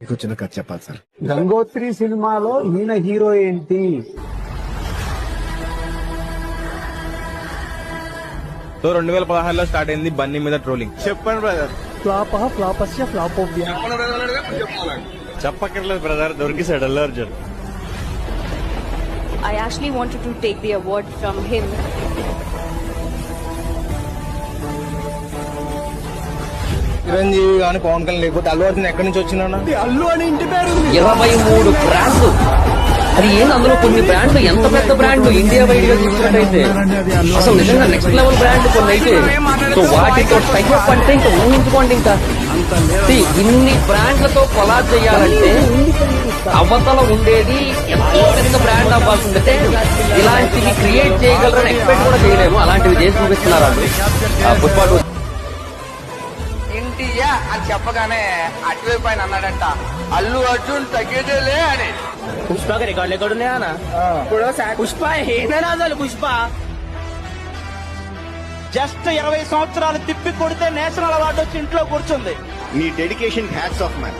మీకు వచ్చిన కథ చెప్పాలి సార్. గంగోత్రి సినిమాలో ఈయన హీరో ఏంటి? సో 2016లో స్టార్ట్ అయింది బన్నీ మీద ట్రోలింగ్. చెప్పండి బ్రదర్. చెప్పక్కర్లేదు బ్రదర్, దొరికిసాడు Allu Arjun. I actually wanted to take the award from him. Chiranjeevi కానీ పవన్ కళ్యాణ్ లేకపోతే అల్లు అర్జున్ ఎక్కడి నుంచి వచ్చినా? అల్లు అని ఇంటి పేరు 23 బ్రాండ్లు. అది ఏంది, అందులో కొన్ని బ్రాండ్లు ఎంత పెద్ద బ్రాండ్లు ఇండియా వైడ్ గా చూసినట్టయితే అసలు నిజంగా నెక్స్ట్ లెవెల్ బ్రాండ్ కొన్ని అయితే. సో వాటితో టైప్ అంటే ఇంకా ఊహించుకోండి. ఇంకా ఇన్ని బ్రాండ్లతో కొలాబ్ చేయాలంటే అవతల ఉండేది ఎంతో పెద్ద బ్రాండ్ అవ్వాల్సిందంటే ఇలాంటివి క్రియేట్ చేయగలరని ఎక్స్పెక్ట్ కూడా చేయలేము. అలాంటివి చేసి చూపిస్తున్నారు వాళ్ళు. పుష్ప ఇంటియా అని చెప్పగానే అటువైపు ఆయన అన్నాడంట, అల్లు అర్జున్ తగ్గేదేలే అని. పుష్పకి రికార్డులు ఎక్కడ ఉన్నాయా? పుష్ప ఏమైనా అసలు పుష్ప జస్ట్ 20 సంవత్సరాలు తిప్పి కొడితే నేషనల్ అవార్డు వచ్చి ఇంట్లో కూర్చుంది. మీ డెడికేషన్ హ్యాట్స్ ఆఫ్ మ్యాన్.